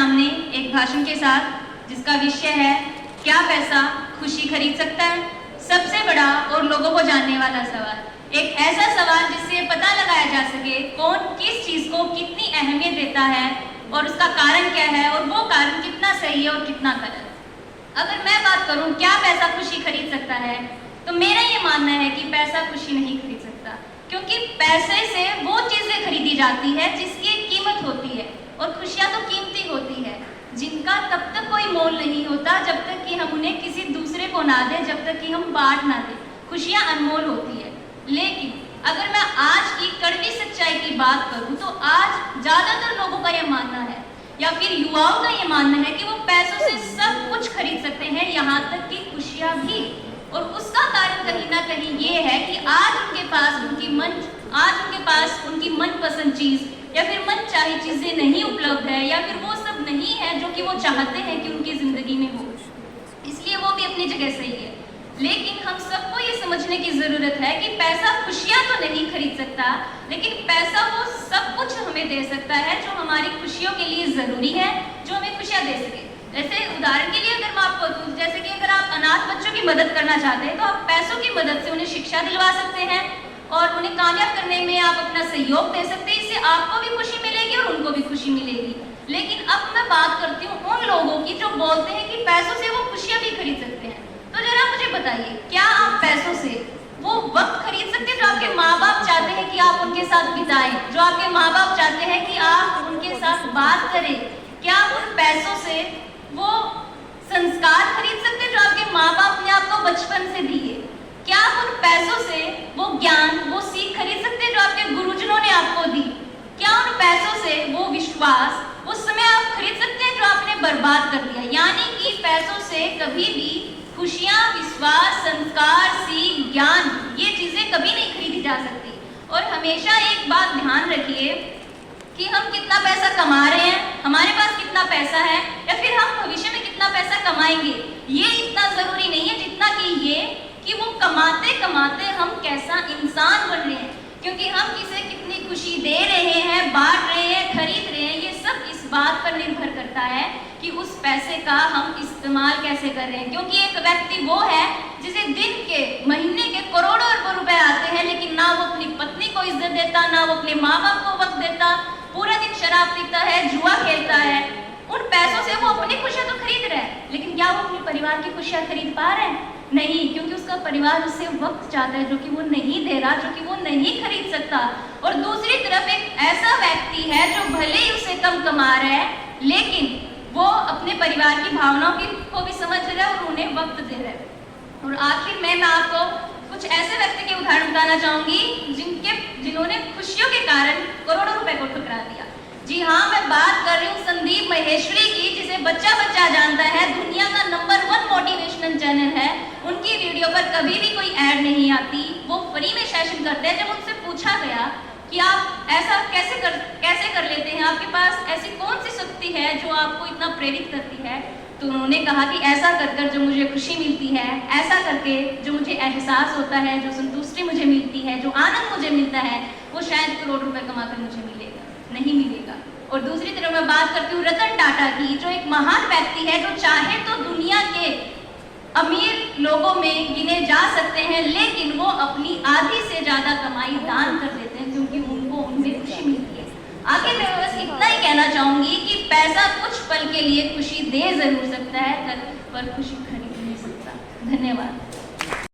सामने एक भाषण के साथ जिसका विषय है क्या पैसा खुशी खरीद सकता है। सबसे बड़ा और लोगों को जानने वाला सवाल, एक ऐसा सवाल जिससे पता लगाया जा सके कौन किस चीज को कितनी अहमियत देता है और उसका कारण क्या है और वो कारण कितना सही है और कितना गलत। अगर मैं बात करूं क्या पैसा खुशी खरीद सकता है, तो मेरा ये मानना है कि पैसा खुशी नहीं खरीद सकता, क्योंकि पैसे से वो चीजें खरीदी जाती है जिसकी एक कीमत होती है और खुशियां तो कीमती होती है जिनका तब तक कोई मोल नहीं होता जब तक कि हम उन्हें किसी दूसरे को ना दें, जब तक कि हम बांट ना दें। खुशियां अनमोल होती है। लेकिन अगर मैं आज की कड़वी सच्चाई की बात करूं तो आज ज्यादातर लोगों का यह मानना है या फिर युवाओं का ये मानना है कि वो पैसों से सब कुछ खरीद सकते हैं, यहाँ तक कि खुशियां भी। और उसका कारण कहीं ना कहीं ये है कि आज उनके पास उनकी मनपसंद चीज या फिर मन चाही चीजें नहीं उपलब्ध है, या फिर वो सब नहीं है जो कि वो चाहते हैं कि उनकी जिंदगी में हो। इसलिए वो भी अपनी जगह सही है। लेकिन हम सबको ये समझने की जरूरत है कि पैसा खुशियां तो नहीं खरीद सकता, लेकिन पैसा वो सब कुछ हमें दे सकता है जो हमारी खुशियों के लिए जरूरी है, जो हमें खुशियां दे सके। जैसे उदाहरण के लिए अगर मैं आपको दूं, जैसे कि अगर आप अनाथ बच्चों की मदद करना चाहते हैं तो आप पैसों की मदद से उन्हें शिक्षा दिलवा सकते हैं और उन्हें कामयाब करने में आप अपना सहयोग दे सकते हैं। इससे आपको भी खुशी मिलेगी और उनको भी खुशी मिलेगी। लेकिन अब मैं बात करती हूँ उन लोगों की जो बोलते हैं कि पैसों से वो खुशियां भी खरीद सकते हैं। तो जरा मुझे बताइए, क्या आप पैसों से वो वक्त खरीद सकते हैं जो आपके माँ बाप चाहते हैं कि आप उनके साथ बिताएं, जो आपके माँ बाप चाहते हैं कि आप उनके साथ बात करें? क्या आप उन पैसों से वो संस्कार खरीद सकते हैं जो आपके माँ बाप ने आपको बचपन से दिए? क्या आप उन पैसों से वो ज्ञान, वो सीख खरीद सकते हैं जो आपके गुरुजनों ने आपको दी? क्या उन पैसों से वो विश्वास, वो समय आप खरीद सकते हैं जो आपने बर्बाद कर दिया? यानी कि पैसों से कभी भी खुशियां, विश्वास, संस्कार, सीख, ज्ञान, ये चीजें कभी नहीं खरीदी जा सकती। और हमेशा एक बात ध्यान रखिए कि हम कितना पैसा कमा रहे हैं, हमारे पास कितना पैसा है, या फिर हम भविष्य में कितना पैसा कमाएंगे, ये इतना जरूरी नहीं है जितना कि ये कि वो कमाते कमाते हम कैसा इंसान बन रहे हैं। क्योंकि हम किसे कितनी खुशी दे रहे हैं, बांट रहे हैं, खरीद रहे हैं, ये सब इस बात पर निर्भर करता है कि उस पैसे का हम इस्तेमाल कैसे कर रहे हैं। क्योंकि एक व्यक्ति वो है जिसे दिन के, महीने के करोड़ों अरबों रुपए आते हैं, लेकिन ना वो अपनी पत्नी को इज्जत देता, ना वो अपने माँ बाप को वक्त देता, पूरा दिन शराब पीता है, जुआ खेलता है। उन पैसों से वो अपनी खुशियां तो खरीद रहा है, लेकिन क्या वो अपने परिवार की खुशियां खरीद पा रहे हैं? नहीं, क्योंकि उसका परिवार उससे वक्त चाहता है जो कि वो नहीं दे रहा, जो कि वो नहीं खरीद सकता। और दूसरी तरफ एक ऐसा व्यक्ति है जो भले ही उसे कम कमा रहा है, लेकिन वो अपने परिवार की भावनाओं को भी समझ रहा है और उन्हें वक्त दे रहा है। और आखिर में मैं आपको कुछ ऐसे व्यक्ति के उदाहरण बताना चाहूंगी जिन्होंने खुशियों के कारण करोड़ों रुपए को ठुकरा दिया। जी हाँ, मैं बात कर रही हूँ संदीप महेश्वरी की, जिसे बच्चा बच्चा जानता है। दुनिया का नंबर 1 मोटिवेशनल चैनल है। उनकी वीडियो पर कभी भी कोई ऐड नहीं आती, वो फ्री में सेशन करते हैं। जब उनसे पूछा गया कि आप ऐसा कैसे कर लेते हैं, आपके पास ऐसी कौन सी शक्ति है जो आपको इतना प्रेरित करती है, तो उन्होंने कहा कि ऐसा कर जो मुझे खुशी मिलती है, ऐसा करके जो मुझे एहसास होता है, जो संतुष्टि मुझे मिलती है, जो आनंद मुझे मिलता है, वो शायद करोड़ रुपए कमाकर मुझे नहीं मिलेगा। और दूसरी तरफ मैं बात करती हूँ रतन टाटा की, जो एक महान व्यक्ति है, जो चाहे तो दुनिया के अमीर लोगों में गिने जा सकते हैं, लेकिन वो अपनी आधी से ज्यादा कमाई दान कर देते हैं क्योंकि उनको उनमें खुशी मिलती है। आखिर मैं बस इतना ही कहना चाहूंगी कि पैसा कुछ पल के लिए खुशी दे जरूर सकता है, पर खुशी खरीद नहीं सकता। धन्यवाद।